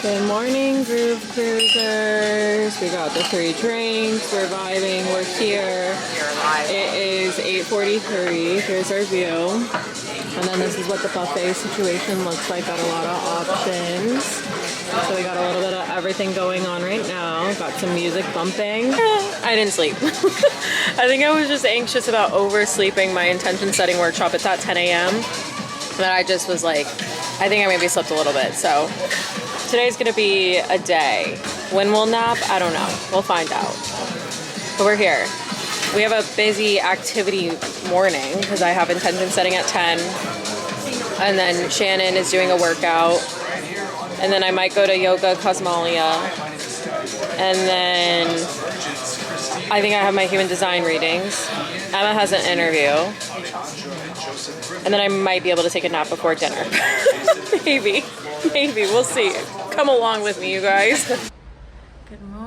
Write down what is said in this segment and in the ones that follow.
Good morning, Groove Cruisers. We got the 3 drinks. We're vibing. We're here. It is 8:43. Here's our view. And then this is what the buffet situation looks like. Got a lot of options. So we got a little bit of everything going on right now. Got some music bumping. I didn't sleep. I think I was just anxious about oversleeping my intention setting workshop. It's at 10 a.m. But I just was like, I think I maybe slept a little bit. So today's gonna be a day. When we'll nap, I don't know. We'll find out. But we're here. We have a busy activity morning because I have intention setting at 10. And then Shannon is doing a workout. And then I might go to Yoga Cosmolia. And then I think I have my human design readings. Emma has an interview. And then I might be able to take a nap before dinner. Maybe, we'll see. Come along with me, you guys. Good morning.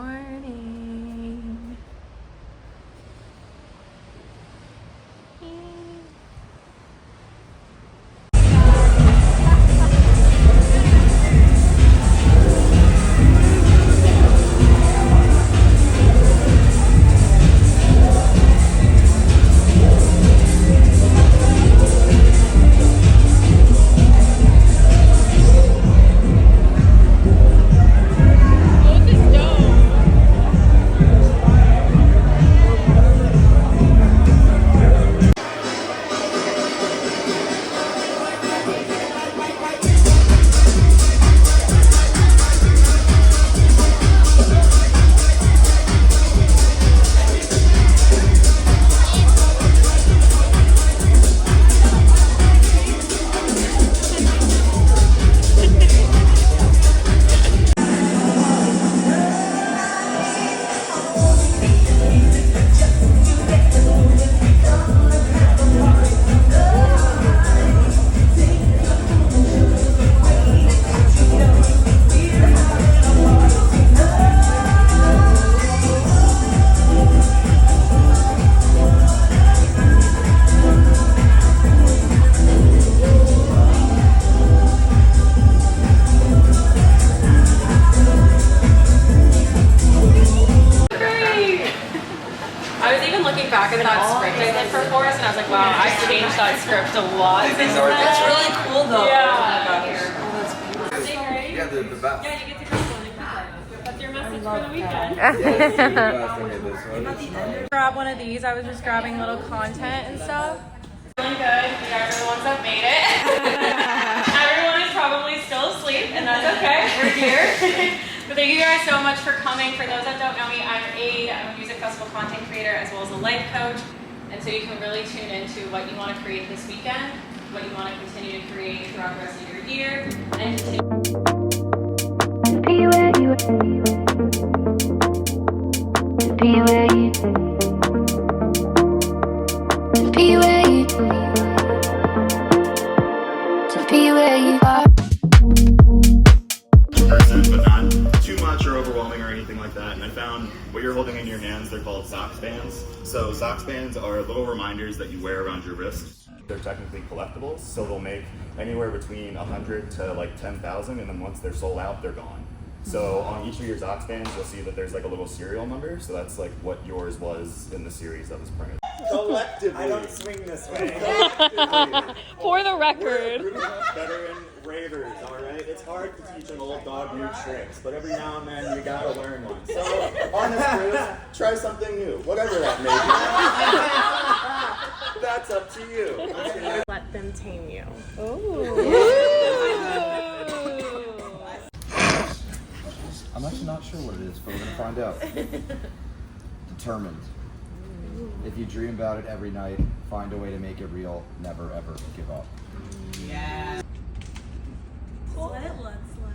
Back at that script I did for Forrest, and I was like, wow, I changed that script a lot. It's really cool though. Yeah. Yeah, the best. Yeah, you get to go one. That's your message for the weekend. Grab one of these. I was just grabbing little content and stuff. Really good. You guys are the ones that made it. Everyone is probably still asleep, and that's okay. We're here. But thank you guys so much for coming. For those that don't know me, I'm a music festival content creator as well as a life coach. And so you can really tune into what you want to create this weekend, what you want to continue to create throughout the rest of your year, and be where you are. But not too much or overwhelming or anything like that. And I found what you're holding in your hands, they're called sox bands. So sox bands are little reminders that you wear around your wrist. They're technically collectibles, so they'll make anywhere between 100 to like 10,000, and then once they're sold out, they're gone. So on each of your Zox bands, you'll see that there's like a little serial number, so that's like what yours was in the series that was printed. Collectively. I don't swing this way. for the record. We're veteran ravers, alright? It's hard to teach an old dog new tricks, but every now and then you gotta learn one. So on this cruise, try something new, whatever that may be. That's up to you. Let them tame you. I'm actually not sure what it is, but we're gonna find out. Determined. If you dream about it every night, find a way to make it real. Never ever give up. Yeah. Cool. What it looks like.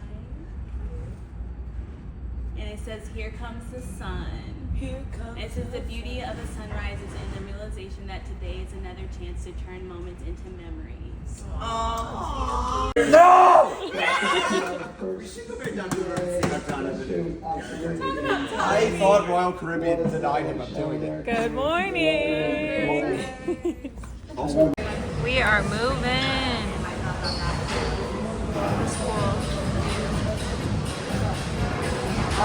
And it says, "Here comes the sun." Here comes. It says the beauty of a sunrise is in the realization that today is another chance to turn moments into memories. Oh. No! I thought Royal Caribbean denied him of doing it. Good morning. We are moving. That's cool.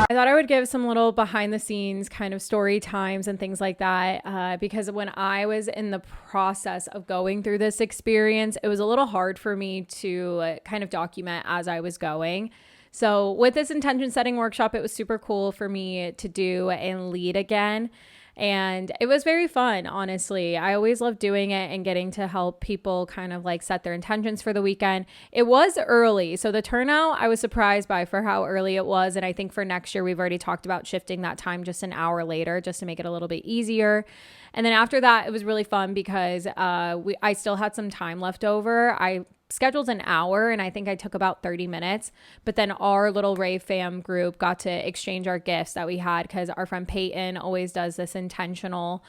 I thought I would give some little behind the scenes kind of story times and things like that because when I was in the process of going through this experience, it was a little hard for me to kind of document as I was going. So with this intention setting workshop, it was super cool for me to do and lead again. And it was very fun, honestly. I always love doing it and getting to help people kind of like set their intentions for the weekend. It was early. So the turnout, I was surprised by for how early it was. And I think for next year, we've already talked about shifting that time just an hour later, just to make it a little bit easier. And then after that, it was really fun because I still had some time left over. I scheduled an hour and I think I took about 30 minutes, but then our little Rave fam group got to exchange our gifts that we had because our friend Peyton always does this intentional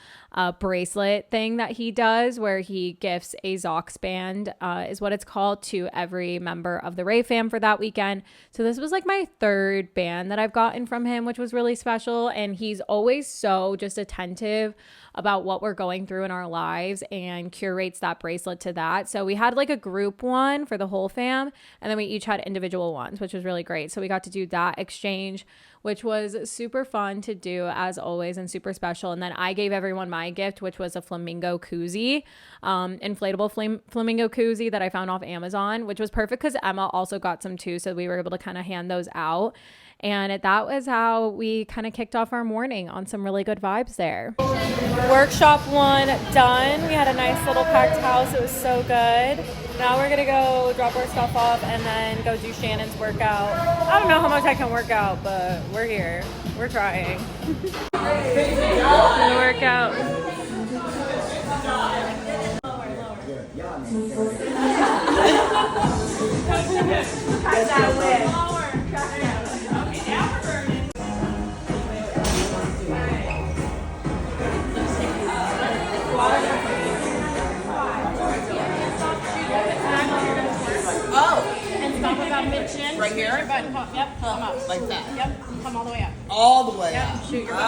bracelet thing that he does where he gifts a Xox band is what it's called to every member of the Rave fam for that weekend. So this was like my third band that I've gotten from him, which was really special. And he's always so just attentive about what we're going through in our lives and curates that bracelet to that. So we had like a group one for the whole fam, and then we each had individual ones, which was really great. So we got to do that exchange, which was super fun to do as always and super special. And then I gave everyone my gift, which was a flamingo koozie, inflatable flamingo koozie that I found off Amazon, which was perfect because Emma also got some too. So we were able to kind of hand those out. And that was how we kind of kicked off our morning on some really good vibes there. Workshop 1 done. We had a nice little packed house. It was so good. Now we're going to go drop our stuff off and then go do Shannon's workout. I don't know how much I can work out, but we're here. We're trying. The workout. Right here? Yep, come up. Like that? Yep, come all the way up. All the way Yep, up. shoot your Okay.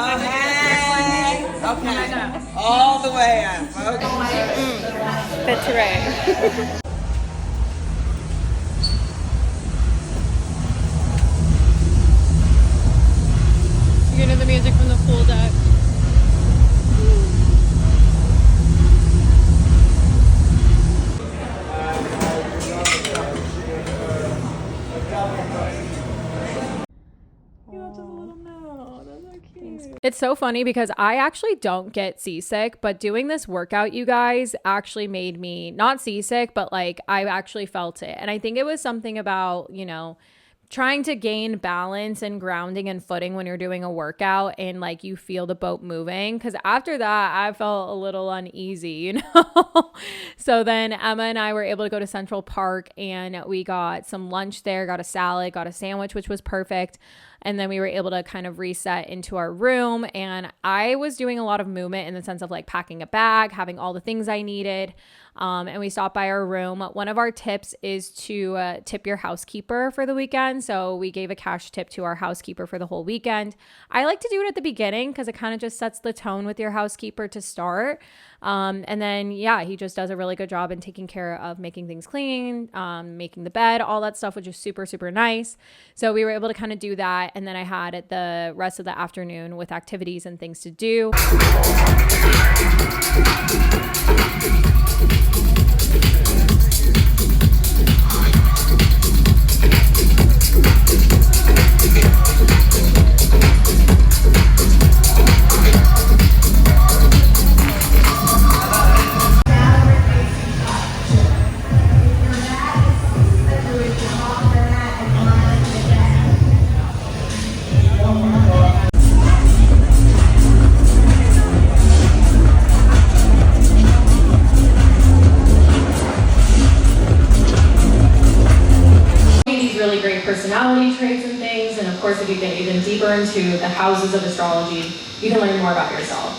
All the way up. Okay. Fit to Ray. You're gonna the music from the pool deck. It's so funny because I actually don't get seasick, but doing this workout, you guys, actually made me not seasick, but like I actually felt it. And I think it was something about, you know, trying to gain balance and grounding and footing when you're doing a workout and like you feel the boat moving. Because after that, I felt a little uneasy, you know? So then Emma and I were able to go to Central Park and we got some lunch there, got a salad, got a sandwich, which was perfect. And then we were able to kind of reset into our room. And I was doing a lot of movement in the sense of like packing a bag, having all the things I needed. And we stopped by our room. One of our tips is to tip your housekeeper for the weekend. So we gave a cash tip to our housekeeper for the whole weekend. I like to do it at the beginning because it kind of just sets the tone with your housekeeper to start. And then, yeah, he just does a really good job in taking care of making things clean, making the bed, all that stuff, which is super, super nice. So we were able to kind of do that. And then I had the rest of the afternoon with activities and things to do. Personality traits and things, and of course if you get even deeper into the houses of astrology, you can learn more about yourself.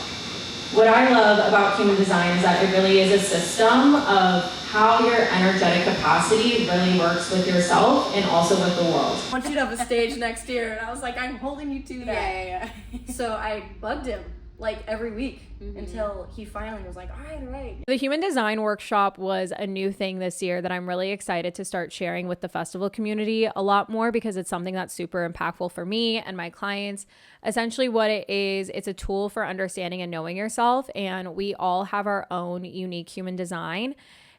What I love about human design is that it really is a system of how your energetic capacity really works with yourself and also with the world. I want you to have a stage next year, and I was like, I'm holding you to that. Yeah. So I bugged him like every week until he finally was like, all right. The human design workshop was a new thing this year that I'm really excited to start sharing with the festival community a lot more, because it's something that's super impactful for me and my clients. Essentially what it is, it's a tool for understanding and knowing yourself, and we all have our own unique human design.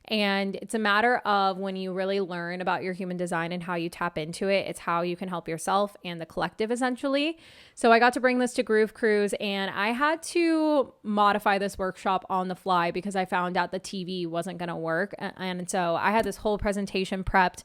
And it's a matter of, when you really learn about your human design and how you tap into it, it's how you can help yourself and the collective, essentially. So I got to bring this to Groove Cruise, and I had to modify this workshop on the fly because I found out the TV wasn't going to work. And so I had this whole presentation prepped.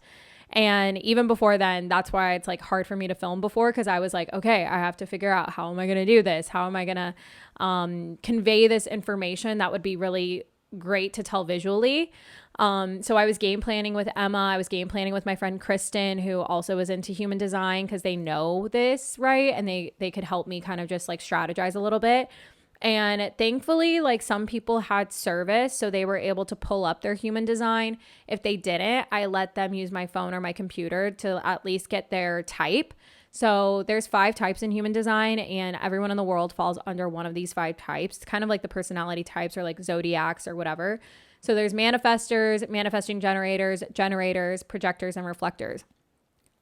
And even before then, that's why it's like hard for me to film before, because I was like, okay, I have to figure out, how am I going to do this? How am I going to convey this information that would be really great to tell visually. So I was game planning with Emma. I was game planning with my friend Kristen, who also is into human design, because they know this, right? And they could help me kind of just like strategize a little bit. And thankfully, like, some people had service, so they were able to pull up their human design. If they didn't, I let them use my phone or my computer to at least get their type. So there's 5 types in human design, and everyone in the world falls under one of these 5 types. It's kind of like the personality types, or like zodiacs or whatever. So there's manifestors, manifesting generators, projectors, and reflectors.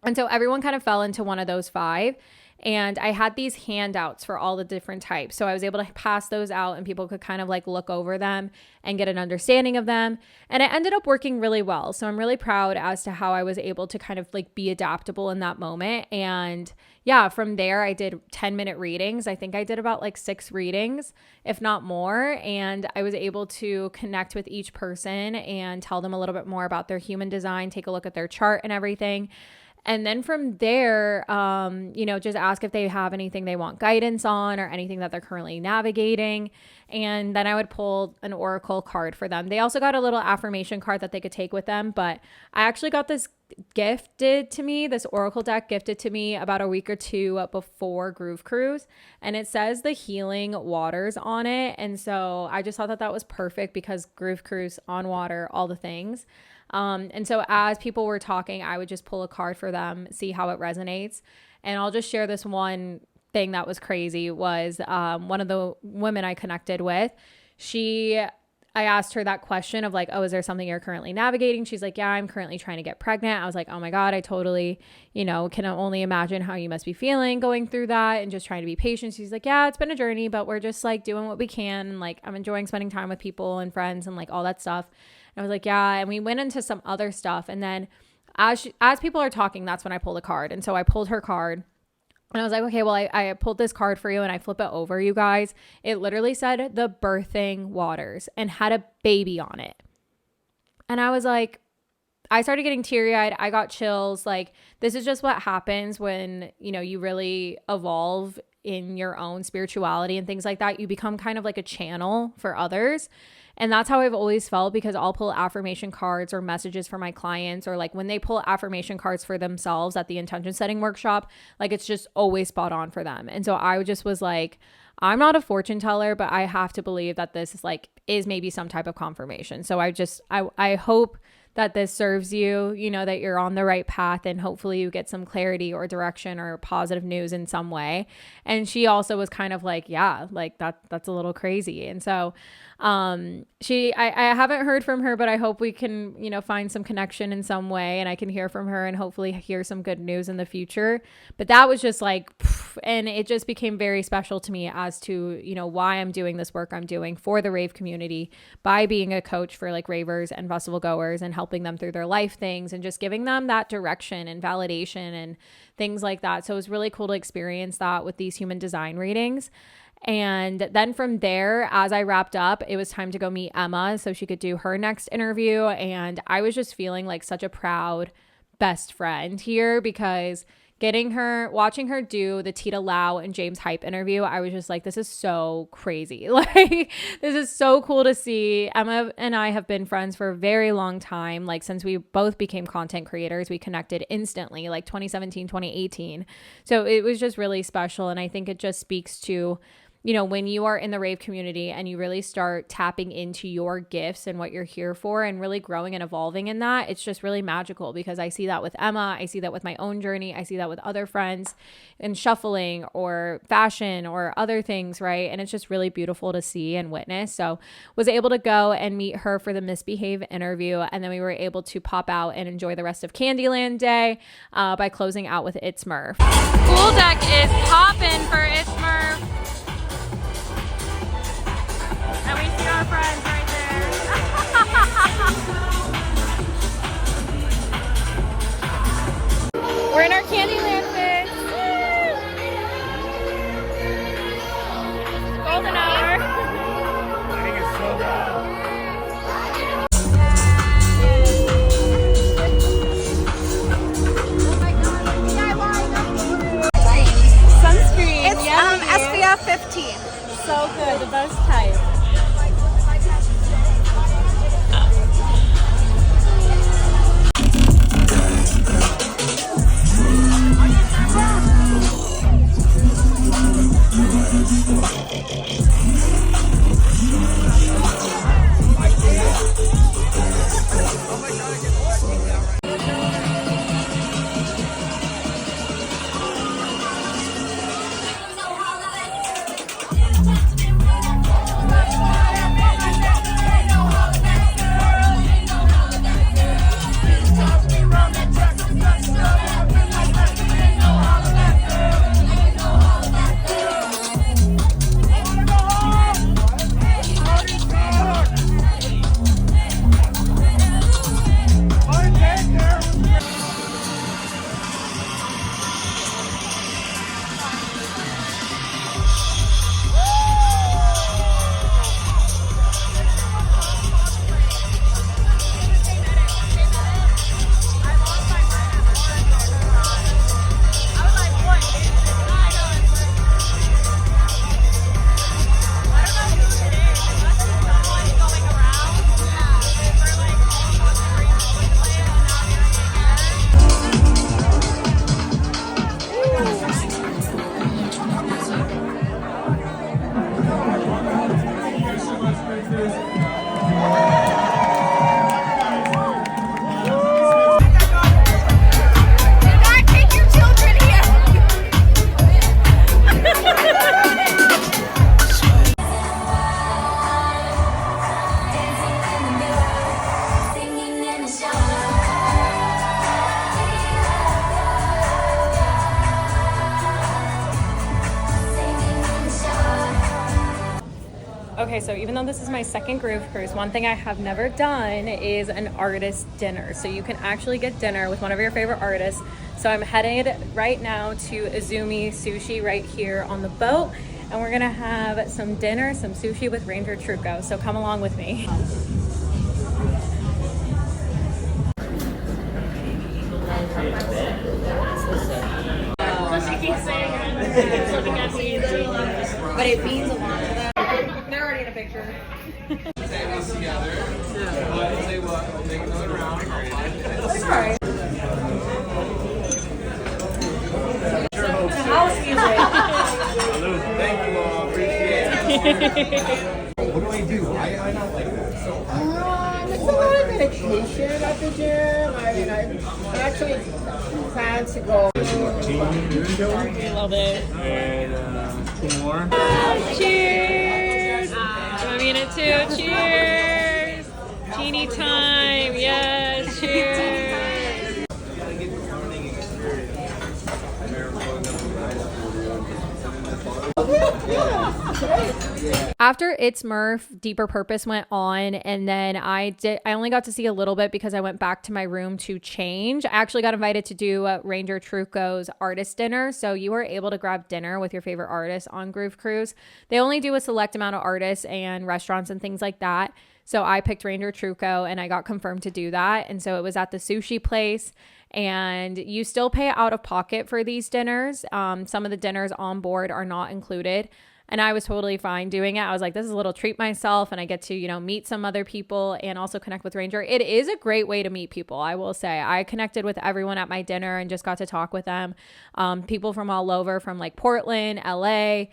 And so everyone kind of fell into one of those 5. And I had these handouts for all the different types. So I was able to pass those out, and people could kind of like look over them and get an understanding of them. And it ended up working really well. So I'm really proud as to how I was able to kind of like be adaptable in that moment. And yeah, from there I did 10-minute readings. I think I did about like 6 readings, if not more. And I was able to connect with each person and tell them a little bit more about their human design, take a look at their chart and everything. And then from there, just ask if they have anything they want guidance on, or anything that they're currently navigating. And then I would pull an oracle card for them. They also got a little affirmation card that they could take with them. But I actually got this oracle deck gifted to me about a week or 2 before Groove Cruise. And it says the healing waters on it. And so I just thought that was perfect, because Groove Cruise, on water, all the things. And so as people were talking, I would just pull a card for them, see how it resonates. And I'll just share this one thing that was crazy. Was one of the women I connected with, I asked her that question of like, oh, is there something you're currently navigating? She's like, yeah, I'm currently trying to get pregnant. I was like, oh my God, I totally, can only imagine how you must be feeling going through that, and just trying to be patient. She's like, yeah, it's been a journey, but we're just like doing what we can. And like, I'm enjoying spending time with people and friends and like all that stuff. And I was like, yeah. And we went into some other stuff. And then as people are talking, that's when I pulled a card. And so I pulled her card. And I was like, okay, well, I pulled this card for you, and I flip it over, you guys. It literally said the birthing waters and had a baby on it. And I was like, I started getting teary-eyed. I got chills. Like, this is just what happens when, you really evolve in your own spirituality and things like that. You become kind of like a channel for others. And that's how I've always felt, because I'll pull affirmation cards or messages for my clients, or like when they pull affirmation cards for themselves at the intention setting workshop, like it's just always spot on for them. And so I just was like, I'm not a fortune teller, but I have to believe that this is maybe some type of confirmation. So I hope that this serves you, that you're on the right path, and hopefully you get some clarity or direction or positive news in some way. And she also was kind of like, yeah, like that's a little crazy. And so I haven't heard from her, but I hope we can, find some connection in some way, and I can hear from her and hopefully hear some good news in the future. But that was just like, and it just became very special to me as to, why I'm doing this work I'm doing for the rave community, by being a coach for like ravers and festival goers, and helping them through their life things, and just giving them that direction and validation and things like that. So it was really cool to experience that with these human design readings. And then from there, as I wrapped up, it was time to go meet Emma so she could do her next interview. And I was just feeling like such a proud best friend here, because watching her do the Tita Lau and James Hype interview, I was just like, this is so crazy. Like, this is so cool to see. Emma and I have been friends for a very long time. Like, since we both became content creators, we connected instantly, like 2017, 2018. So it was just really special. And I think it just speaks to, you know, when you are in the rave community and you really start tapping into your gifts and what you're here for and really growing and evolving in that, it's just really magical, because I see that with Emma. I see that with my own journey. I see that with other friends in shuffling or fashion or other things, right? And it's just really beautiful to see and witness. So was able to go and meet her for the Misbehave interview, and then we were able to pop out and enjoy the rest of Candyland Day by closing out with It's Murph. Pool deck is popping for It's Murph. And we see our friends right there. We're in our Candyland fix. Golden hour. Lighting is so bad. Sunscreen. It's SPF 15. So good, the best type. Okay, so even though this is my second Groove Cruise, one thing I have never done is an artist dinner. So you can actually get dinner with one of your favorite artists. So I'm headed right now to Izumi Sushi right here on the boat, and we're gonna have some dinner, some sushi with Ranger Trucco. So come along with me. But it means a lot to them. They're already in a picture. Sorry. The house music. Thank you all. Appreciate it. What do I do? I don't like this. It's a lot of meditation at the gym. I mean, I actually plan to go. Love it. And two more. Cheers! I'm in it too. Cheers! Genie time. Yes. Cheers. After It's Murph, Deeper Purpose went on, and then I only got to see a little bit because I went back to my room to change. I actually got invited to do Ranger Trucco's artist dinner, so you are able to grab dinner with your favorite artists on Groove Cruise. They only do a select amount of artists and restaurants and things like that. So I picked Ranger Trucco and I got confirmed to do that. And so it was at the sushi place, and you still pay out of pocket for these dinners. Some of the dinners on board are not included. And I was totally fine doing it. I was like, this is a little treat myself, and I get to, you know, meet some other people and also connect with Ranger. It is a great way to meet people, I will say. I connected with everyone at my dinner and just got to talk with them. People from all over, from like Portland, LA,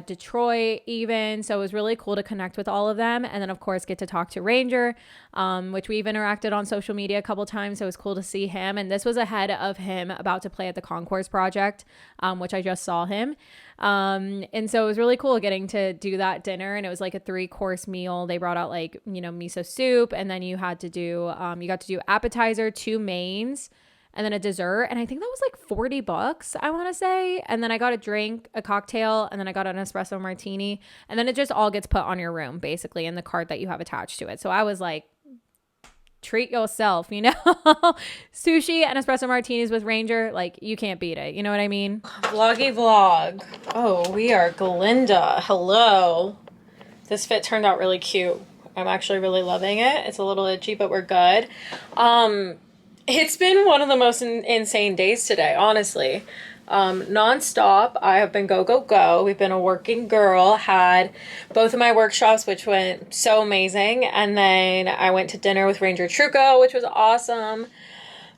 Detroit even. So it was really cool to connect with all of them. And then of course get to talk to Ranger, which we've interacted on social media a couple times. So it was cool to see him. And this was ahead of him about to play at the Concourse Project, which I just saw him. And so it was really cool getting to do that dinner. And it was like a 3-course meal. They brought out like, you know, miso soup, and then you got to do appetizer, 2 mains, and then a dessert. And I think that was like $40, I want to say. And then I got a drink, a cocktail, and then I got an espresso martini. And then it just all gets put on your room, basically, in the cart that you have attached to it. So I was like, treat yourself, you know? Sushi and espresso martinis with Ranger, like, you can't beat it. You know what I mean? Vloggy vlog. Oh, we are Glinda. Hello. This fit turned out really cute. I'm actually really loving it. It's a little itchy, but we're good. It's been one of the most insane days today, honestly. Non-stop. I have been go. We've been a working girl. Had both of my workshops, which went so amazing. And then I went to dinner with Ranger Trucco, which was awesome.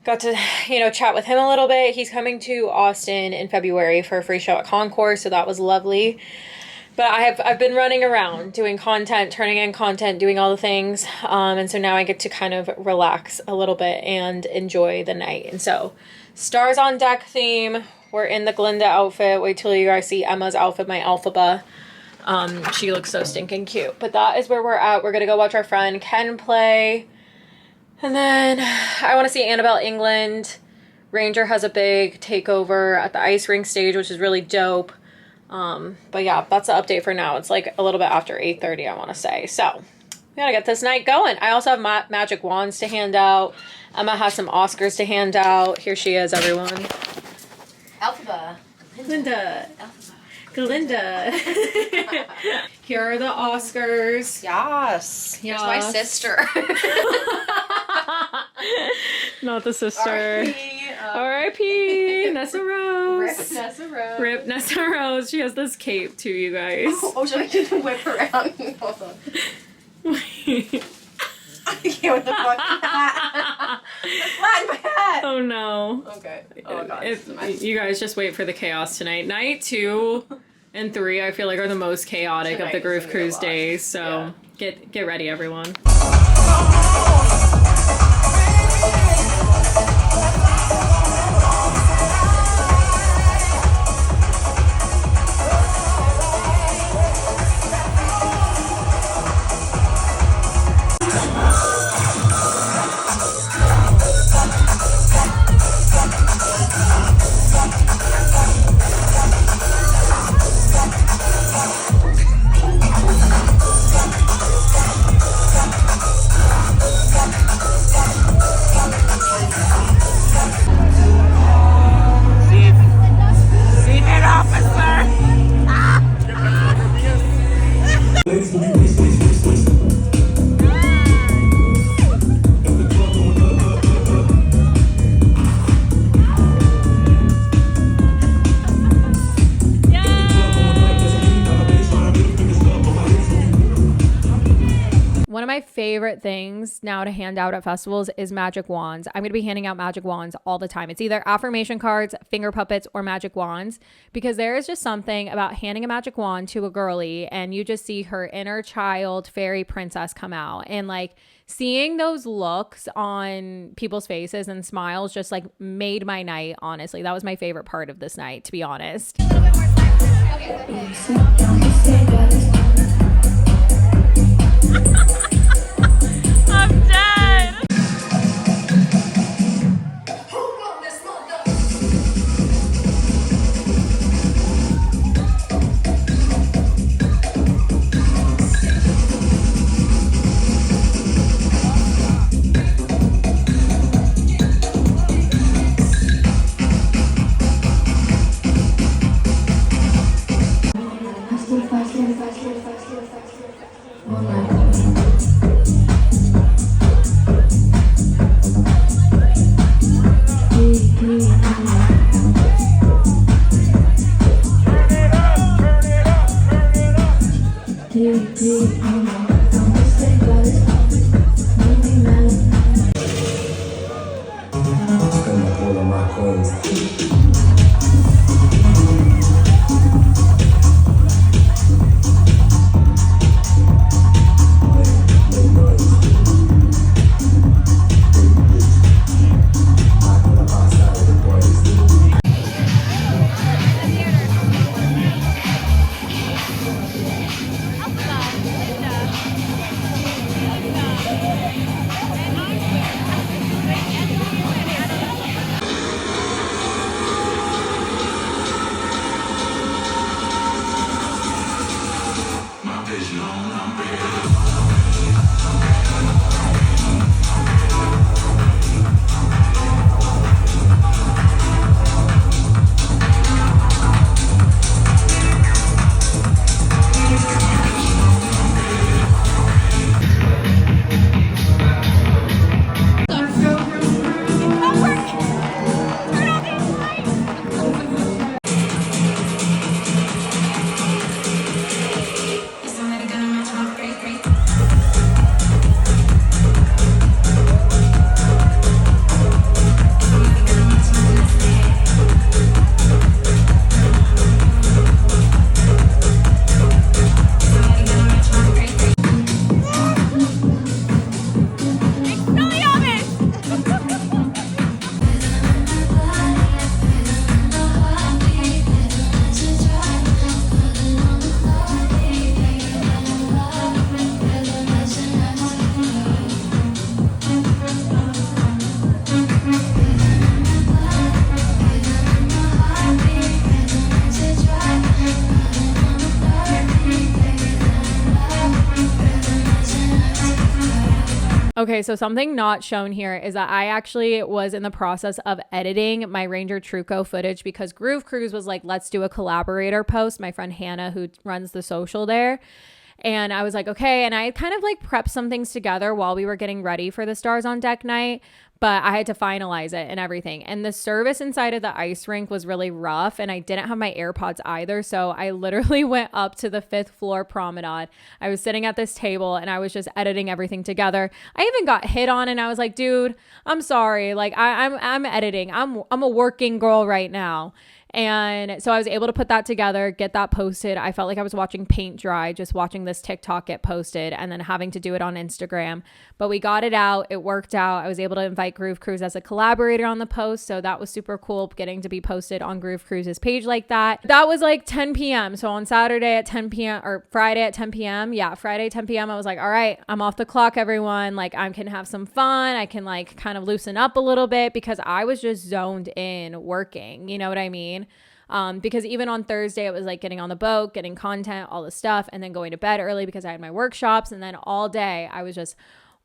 Got to, you know, chat with him a little bit. He's coming to Austin in February for a free show at Concourse, so that was lovely. But I've been running around doing content, turning in content, doing all the things. And so now I get to kind of relax a little bit and enjoy the night. And so stars on deck theme. We're in the Glinda outfit. Wait till you guys see Emma's outfit, my Alphaba. She looks so stinking cute. But that is where we're at. We're going to go watch our friend Ken play. And then I want to see Annabelle England. Ranger has a big takeover at the ice rink stage, which is really dope. But yeah, that's the update for now. It's like a little bit after 8:30, I want to say. So we gotta get this night going. I also have magic wands to hand out. Emma has some Oscars to hand out. Here she is, everyone. Alphaba. Glinda. Glinda. Here are the Oscars. Yes. Here's my sister. Not the sister. R.I.P. Nessa Rose. Rip Nessa Rose. Rip Nessa Rose. She has this cape too, you guys. Oh, should I just whip around? Hold on. I can't with the fucking hat. It's flat in my hat. Oh no. Okay. Oh god. You guys just wait for the chaos tonight. Night 2 and 3 I feel like are the most chaotic of the Groove Cruise days. So get ready, everyone. One of my favorite things now to hand out at festivals is magic wands. I'm going to be handing out magic wands all the time. It's either affirmation cards, finger puppets, or magic wands, because there is just something about handing a magic wand to a girly and you just see her inner child fairy princess come out, and like seeing those looks on people's faces and smiles just like made my night. Honestly, that was my favorite part of this night, to be honest. I'm dead. Okay, so something not shown here is that I actually was in the process of editing my Ranger Trucco footage because Groove Cruise was like, let's do a collaborator post. My friend Hannah, who runs the social there. And I was like, okay. And I had kind of like prepped some things together while we were getting ready for the Stars on Deck night, but I had to finalize it and everything. And the service inside of the ice rink was really rough, and I didn't have my AirPods either. So I literally went up to the 5th floor promenade. I was sitting at this table and I was just editing everything together. I even got hit on, and I was like, dude, I'm sorry. Like I'm editing. I'm a working girl right now. And so I was able to put that together, get that posted. I felt like I was watching paint dry, just watching this TikTok get posted and then having to do it on Instagram. But we got it out. It worked out. I was able to invite Groove Cruise as a collaborator on the post. So that was super cool, getting to be posted on Groove Cruise's page like that. That was like 10 p.m. So on Saturday at 10 p.m. or Friday at 10 p.m. Yeah, Friday 10 p.m. I was like, all right, I'm off the clock, everyone. Like I can have some fun. I can like kind of loosen up a little bit because I was just zoned in working. You know what I mean? Because even on Thursday, it was like getting on the boat, getting content, all the stuff, and then going to bed early because I had my workshops. And then all day I was just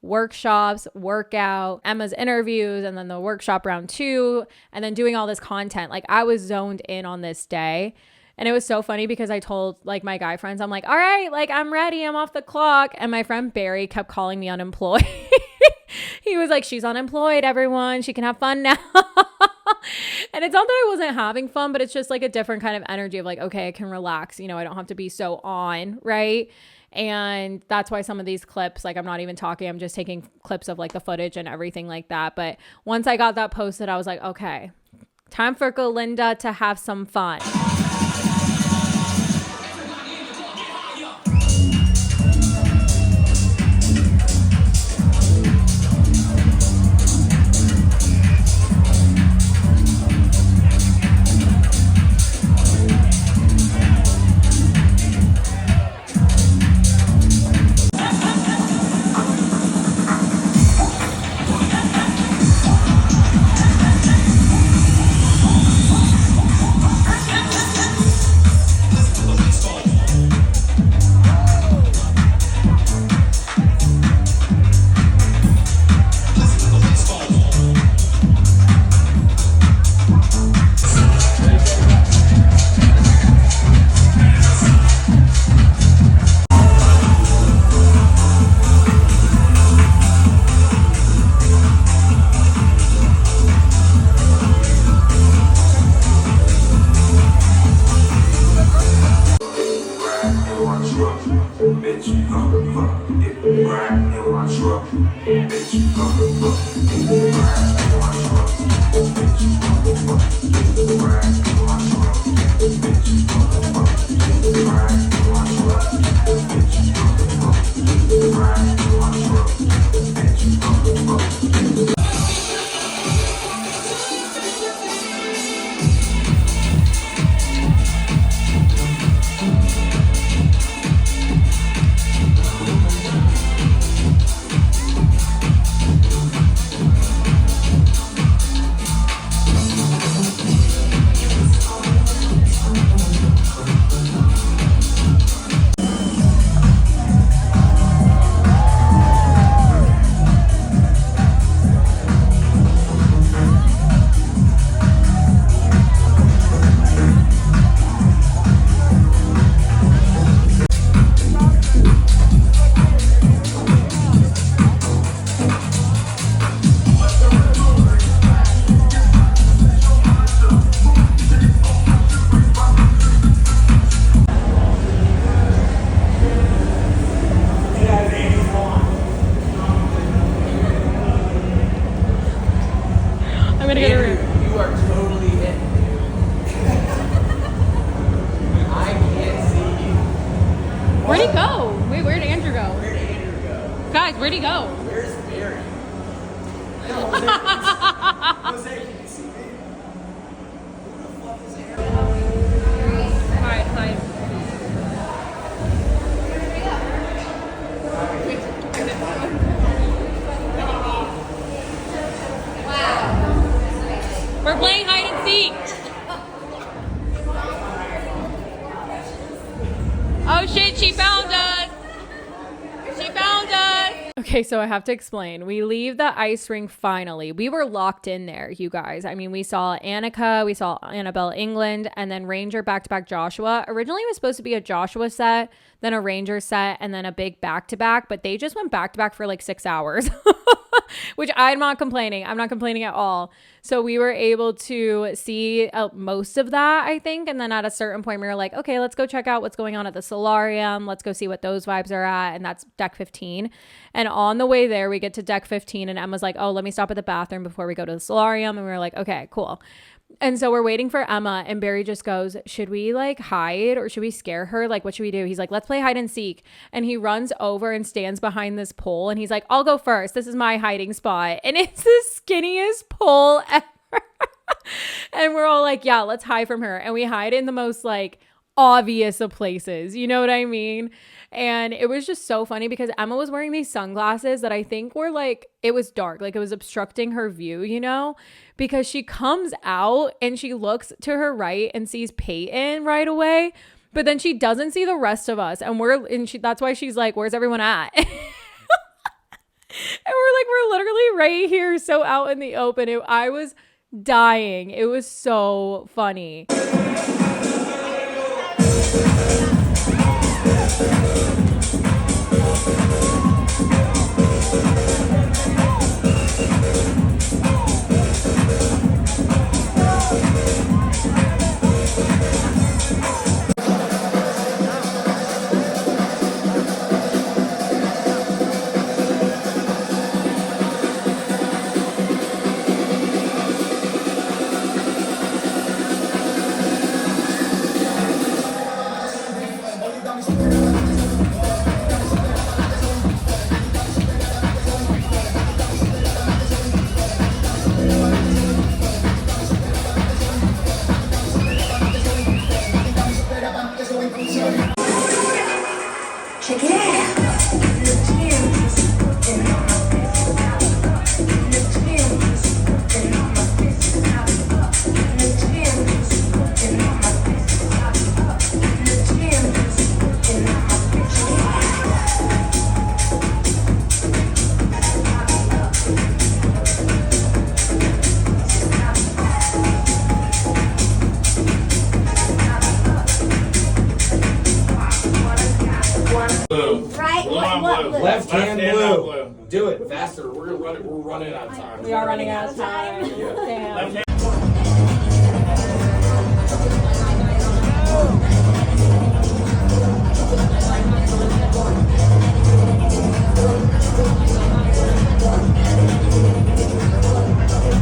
workshops, workout, Emma's interviews, and then the workshop round 2, and then doing all this content. Like I was zoned in on this day. And it was so funny because I told like my guy friends, I'm like, all right, like I'm ready. I'm off the clock. And my friend Barry kept calling me unemployed. He was like, she's unemployed, everyone. She can have fun now. And it's not that I wasn't having fun, but it's just like a different kind of energy of like, okay, I can relax. You know, I don't have to be so on, right? And that's why some of these clips, like I'm not even talking, I'm just taking clips of like the footage and everything like that. But once I got that posted, I was like, okay, time for Galinda to have some fun. I'm gonna get a room. You are totally in. I can't see you. Where'd he go? Wait, where'd Andrew go? Where'd Andrew go? Guys, where'd he go? Where's Barry? Jose, can you see me? Who the fuck is Aaron? Alright, fine. We're playing hide and seek. Oh shit, she found us. She found us. Okay, so I have to explain. We leave the ice rink finally. We were locked in there, you guys. I mean, we saw Annika, we saw Annabelle England, and then Ranger back-to-back Joshua. Originally, it was supposed to be a Joshua set, then a Ranger set, and then a big back-to-back, but they just went back-to-back for like 6 hours, which I'm not complaining. I'm not complaining at all. So we were able to see most of that, I think, and then at a certain point, we were like, okay, let's go check out what's going on at the solarium. Let's go see what those vibes are at, and that's deck 15. And on the way there, we get to deck 15 and Emma's like, oh, let me stop at the bathroom before we go to the solarium. And we were like, okay, cool. And so we're waiting for Emma and Barry just goes, should we like hide or should we scare her? Like, what should we do? He's like, let's play hide and seek. And he runs over and stands behind this pole and he's like, I'll go first. This is my hiding spot. And it's the skinniest pole ever. And we're all like, yeah, let's hide from her. And we hide in the most like obvious of places. You know what I mean? And it was just so funny because Emma was wearing these sunglasses that I think were like, it was dark, like it was obstructing her view, you know, because she comes out and she looks to her right and sees Peyton right away, but then she doesn't see the rest of us. And that's why she's like, where's everyone at? And we're literally right here, so out in the open. I was dying. It was so funny. Check it out. Left hand blue. Do it faster. We're running out of time. We are running out of time. Damn.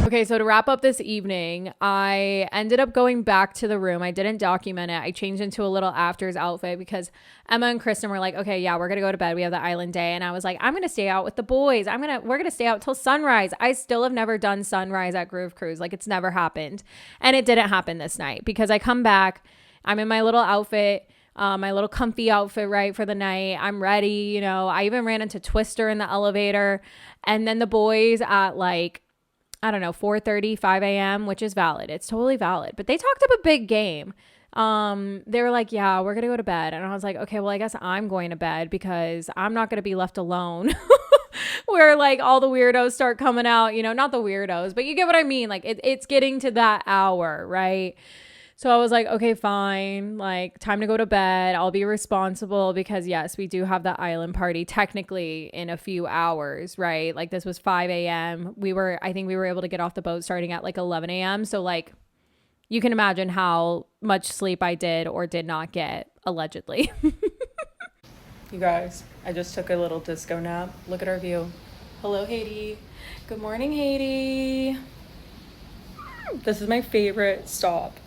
Okay, so to wrap up this evening, I ended up going back to the room. I didn't document it. I changed into a little afters outfit because Emma and Kristen were like, okay, yeah, we're going to go to bed. We have the island day. And I was like, I'm going to stay out with the boys. We're going to stay out till sunrise. I still have never done sunrise at Groove Cruise. Like, it's never happened. And it didn't happen this night because I come back. I'm in my little outfit. My little comfy outfit, right, for the night. I'm ready. You know, I even ran into Twister in the elevator. And then the boys at like, I don't know, 4:30, 5 a.m., which is valid. It's totally valid. But they talked up a big game. They were like, yeah, we're going to go to bed. And I was like, okay, well, I guess I'm going to bed because I'm not going to be left alone where like all the weirdos start coming out, you know, not the weirdos, but you get what I mean? Like it's getting to that hour, right? So I was like, okay, fine. Like, time to go to bed. I'll be responsible because, yes, we do have the island party technically in a few hours, right? Like, this was 5 a.m. I think we were able to get off the boat starting at like 11 a.m. So, like, you can imagine how much sleep I did or did not get, allegedly. You guys, I just took a little disco nap. Look at our view. Hello, Haiti. Good morning, Haiti. This is my favorite stop.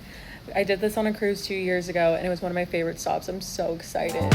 I did this on a cruise 2 years ago and it was one of my favorite stops. I'm so excited.